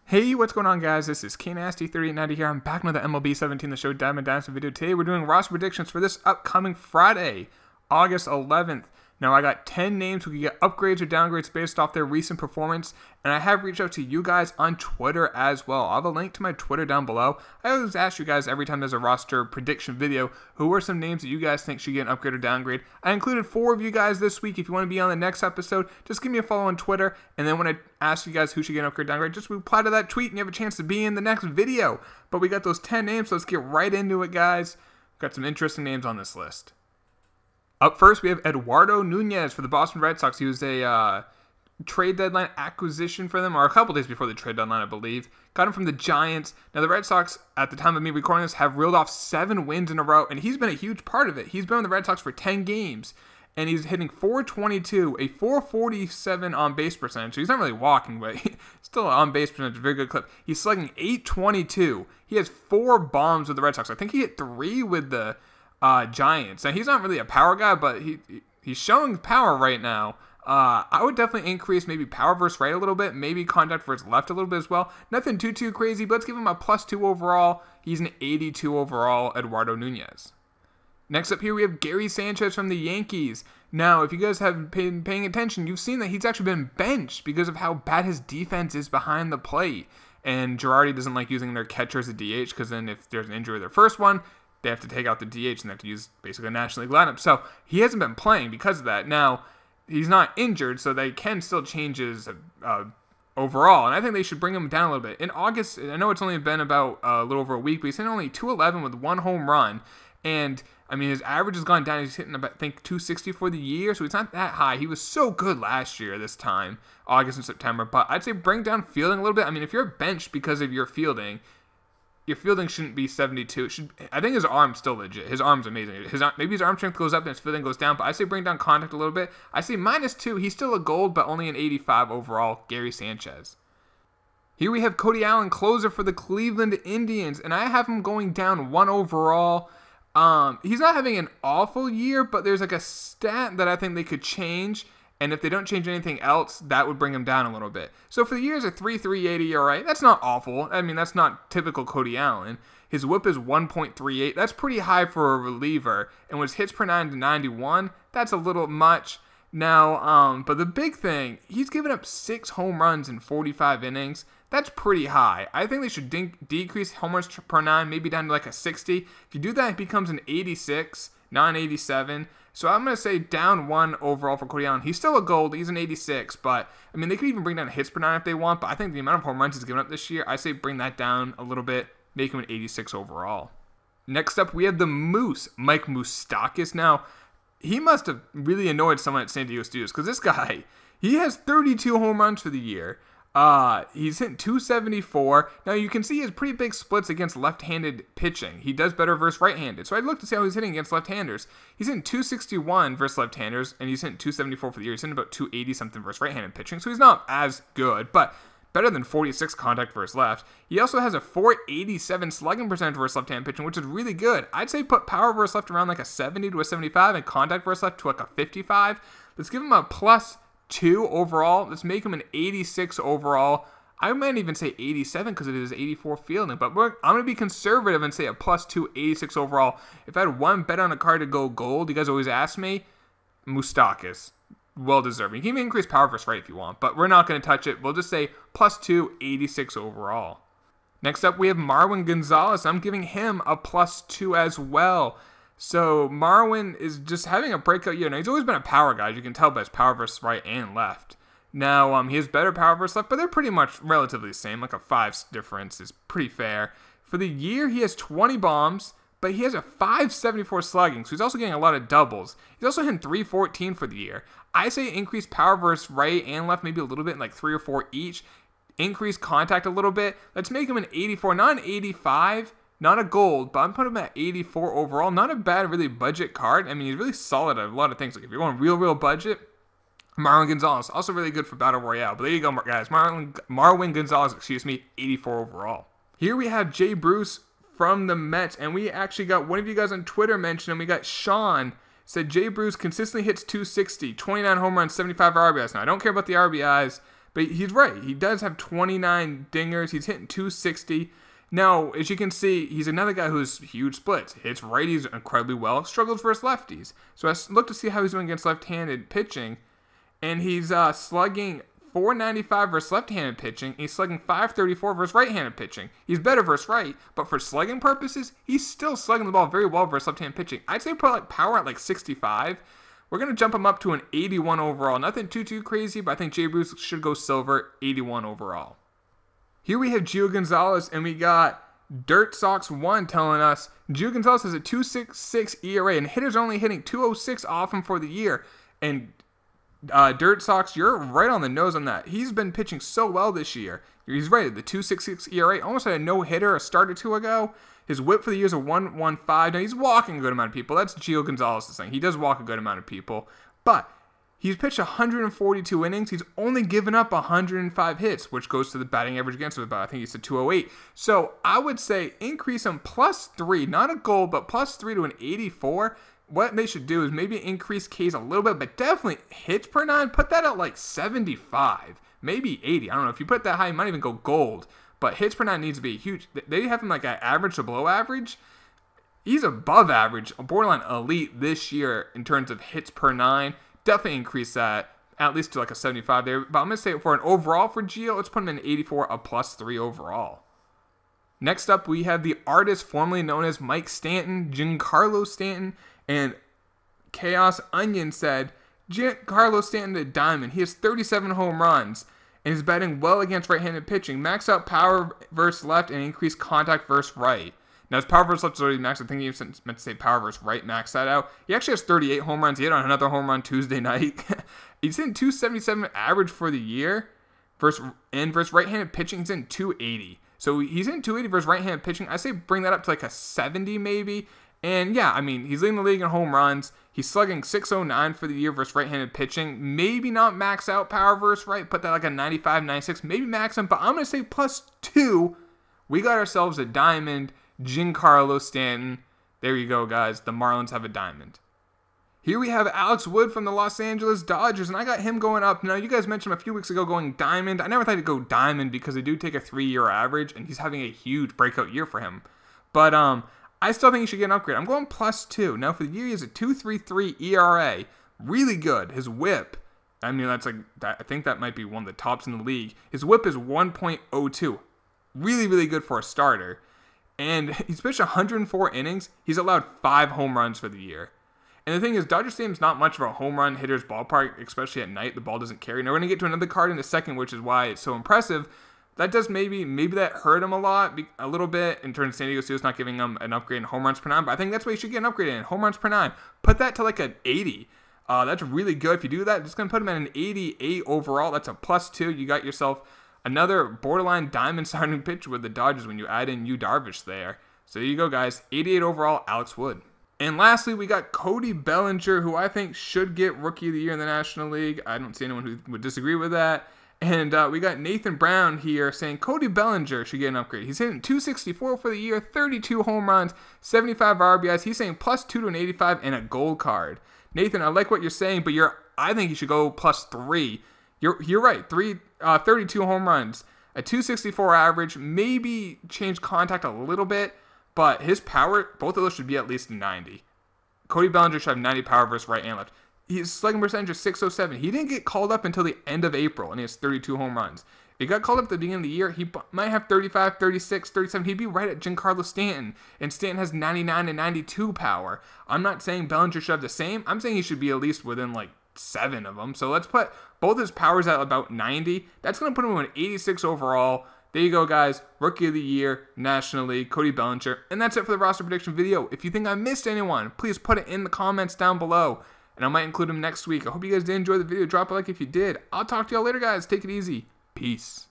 Hey, what's going on, guys? This is Dynasty3890 here. I'm back with the MLB 17 The Show Diamond Dynasty video. Today we're doing roster predictions for this upcoming Friday, August 11th. Now, I got 10 names who can get upgrades or downgrades based off their recent performance, and I have reached out to you guys on Twitter as well. I'll have a link to my Twitter down below. I always ask you guys every time there's a roster prediction video, who are some names that you guys think should get an upgrade or downgrade. I included 4 of you guys this week. If you want to be on the next episode, just give me a follow on Twitter, and then when I ask you guys who should get an upgrade or downgrade, just reply to that tweet and you have a chance to be in the next video. But we got those 10 names, so let's get right into it, guys. Got some interesting names on this list. Up first, we have Eduardo Nunez for the Boston Red Sox. He was a trade deadline acquisition for them, or a couple days before the trade deadline, I believe. Got him from the Giants. Now, the Red Sox, at the time of me recording this, have reeled off 7 wins in a row, and he's been a huge part of it. He's been with the Red Sox for 10 games, and he's hitting .422, a .447 on-base percentage. So he's not really walking, but still an on-base percentage, very good clip. He's slugging .822. He has 4 bombs with the Red Sox. I think he hit 3 with the Giants. And he's not really a power guy, but he's showing power right now. I would definitely increase maybe power versus right a little bit, maybe contact versus left a little bit as well. Nothing too crazy, but let's give him a +2 overall. He's an 82 overall, Eduardo Nunez. Next up here, we have Gary Sanchez from the Yankees. Now, if you guys have been paying attention, you've seen that he's actually been benched because of how bad his defense is behind the plate. And Girardi doesn't like using their catcher as a DH because then if there's an injury with their first one, they have to take out the DH and they have to use basically a National League lineup. So he hasn't been playing because of that. Now, he's not injured, so they can still change his overall. And I think they should bring him down a little bit. In August, I know it's only been about a little over a week, but he's hitting only .211 with 1 home run. And, I mean, his average has gone down. He's hitting about, I think, .260 for the year, so it's not that high. He was so good last year this time, August and September. But I'd say bring down fielding a little bit. I mean, if you're benched because of your fielding shouldn't be 72. I think his arm's still legit. His arm's amazing. Maybe his arm strength goes up and his fielding goes down, but I say bring down contact a little bit. I say -2. He's still a gold, but only an 85 overall, Gary Sanchez. Here we have Cody Allen, closer for the Cleveland Indians, and I have him going down 1 overall. He's not having an awful year, but there's like a stat that I think they could change. And if they don't change anything else, that would bring him down a little bit. So for the year, it's a 3.380 ERA. That's not awful. I mean, that's not typical Cody Allen. His whip is 1.38. That's pretty high for a reliever. And with his hits per 9 to 91, that's a little much. Now, but the big thing, he's given up 6 home runs in 45 innings. That's pretty high. I think they should decrease home runs per 9, maybe down to like a 60. If you do that, it becomes an 86, not an 87. So I'm going to say down 1 overall for Cody Allen. He's still a gold. He's an 86. But, I mean, they could even bring down hits per 9 if they want. But I think the amount of home runs he's given up this year, I say bring that down a little bit. Make him an 86 overall. Next up, we have the Moose, Mike Moustakas. Now, he must have really annoyed someone at San Diego Studios. Because this guy, he has 32 home runs for the year. He's hitting .274. Now, you can see he has pretty big splits against left-handed pitching. He does better versus right-handed. So I'd look to see how he's hitting against left-handers. He's hitting .261 versus left-handers, and he's hitting .274 for the year. He's hitting about .280-something versus right-handed pitching. So he's not as good, but better than 46 contact versus left. He also has a .487 slugging percentage versus left-handed pitching, which is really good. I'd say put power versus left around like a 70 to a 75 and contact versus left to like a 55. Let's give him a +2 overall. Let's make him an 86 overall. I might even say 87 because it is 84 fielding, but I'm going to be conservative and say a +2 86 overall. If I had one bet on a card to go gold, you guys always ask me, Moustakas. Well deserving. You can even increase power versus right if you want, but we're not going to touch it. We'll just say +2 86 overall. Next up, we have Marwin Gonzalez. I'm giving him a +2 as well. So Marwin is just having a breakout year. Now, he's always been a power guy, as you can tell by his power versus right and left. Now, he has better power versus left, but they're pretty much relatively the same. Like a 5 difference is pretty fair. For the year, he has 20 bombs, but he has a .574 slugging, so he's also getting a lot of doubles. He's also hitting .314 for the year. I say increase power versus right and left, maybe a little bit, like 3 or 4 each. Increase contact a little bit. Let's make him an 84, not an 85. Not a gold, but I'm putting him at 84 overall. Not a bad, really, budget card. I mean, he's really solid at a lot of things. Like, if you're going real budget, Marwin Gonzalez, also really good for Battle Royale. But there you go, guys. Marwin Gonzalez, 84 overall. Here we have Jay Bruce from the Mets, and we actually got one of you guys on Twitter mentioned him. We got Sean, said Jay Bruce consistently hits .260, 29 home runs, 75 RBIs. Now, I don't care about the RBIs, But he's right. He does have 29 dingers. He's hitting 260. Now, as you can see, he's another guy who's huge splits. Hits righties incredibly well, struggles versus lefties. So I looked to see how he's doing against left-handed pitching, and he's slugging 495 versus left-handed pitching. He's slugging 534 versus right-handed pitching. He's better versus right, but for slugging purposes, he's still slugging the ball very well versus left-handed pitching. I'd say put like power at like 65. We're going to jump him up to an 81 overall. Nothing too crazy, but I think Jay Bruce should go silver, 81 overall. Here we have Gio Gonzalez, and we got Dirt Sox 1 telling us Gio Gonzalez has a 2.66 ERA, and hitters are only hitting 2.06 off him for the year. And Dirt Sox, you're right on the nose on that. He's been pitching so well this year. He's rated the 2.66 ERA, almost had a no-hitter a start or two ago. His whip for the year is a 1.15. Now, he's walking a good amount of people. That's Gio Gonzalez's thing. He does walk a good amount of people, but he's pitched 142 innings. He's only given up 105 hits, which goes to the batting average against him about, I think he's a 208. So I would say increase him +3, not a goal, but +3 to an 84. What they should do is maybe increase Ks a little bit, but definitely hits per 9. Put that at like 75, maybe 80. I don't know. If you put that high, you might even go gold. But hits per 9 needs to be huge. They have him like at average to below average. He's above average, borderline elite this year in terms of hits per 9. Definitely increase that at least to like a 75 there. But I'm going to say for an overall for Gio, let's put him in 84, a +3 overall. Next up, we have the artist formerly known as Mike Stanton, Giancarlo Stanton. And Chaos Onion said, Giancarlo Stanton a diamond. He has 37 home runs and is batting well against right-handed pitching. Max out power versus left and increased contact versus right. Now, his power versus left is already maxed. I think he meant to say power versus right, max that out. He actually has 38 home runs. He hit on another home run Tuesday night. He's in 277 average for the year. Versus right-handed pitching, he's in 280. So he's in 280 versus right-handed pitching. I say bring that up to like a 70 maybe. And yeah, I mean, he's leading the league in home runs. He's slugging 609 for the year versus right-handed pitching. Maybe not max out power versus right. Put that like a 95, 96. Maybe max him. But I'm going to say +2. We got ourselves a diamond. Giancarlo Stanton. There you go, guys. The Marlins have a diamond. Here we have Alex Wood from the Los Angeles Dodgers, and I got him going up. Now, you guys mentioned him a few weeks ago going diamond. I never thought he'd go diamond because they do take a 3-year average, and he's having a huge breakout year for him. But I still think he should get an upgrade. I'm going +2. Now, for the year, he has a 2.33 ERA. Really good. His whip, I mean, that's like, I think that might be one of the tops in the league. His whip is 1.02. Really good for a starter. And he's pitched 104 innings. He's allowed 5 home runs for the year. And the thing is, Dodger Stadium's not much of a home run hitter's ballpark, especially at night. The ball doesn't carry. Now, we're going to get to another card in a second, which is why it's so impressive. That does maybe that hurt him a little bit in terms of San Diego Steel's not giving him an upgrade in home runs per 9. But I think that's why you should get an upgrade in home runs per 9. Put that to like an 80. That's really good. If you do that, it's going to put him at an 88 overall. That's a +2. You got yourself another borderline diamond starting pitcher with the Dodgers when you add in Yu Darvish there. So there you go, guys. 88 overall, Alex Wood. And lastly, we got Cody Bellinger, who I think should get Rookie of the Year in the National League. I don't see anyone who would disagree with that. And we got Nathan Brown here saying Cody Bellinger should get an upgrade. He's hitting 264 for the year, 32 home runs, 75 RBIs. He's saying +2 to an 85 and a gold card. Nathan, I like what you're saying, but I think you should go +3. You're right. 32 home runs, a 264 average, maybe change contact a little bit, but his power, both of those should be at least 90. Cody Bellinger should have 90 power versus right and left. His slugging percentage is 607. He didn't get called up until the end of April, and he has 32 home runs. If he got called up at the beginning of the year, he might have 35, 36, 37. He'd be right at Giancarlo Stanton, and Stanton has 99 and 92 power. I'm not saying Bellinger should have the same. I'm saying he should be at least within like 7 of them. So let's put both his powers at about 90. That's going to put him at 86 overall. There you go, guys. Rookie of the Year, National League, Cody Bellinger. And that's it for the roster prediction video. If you think I missed anyone, please put it in the comments down below, and I might include him next week. I hope you guys did enjoy the video. Drop a like if you did. I'll talk to y'all later, guys. Take it easy. Peace.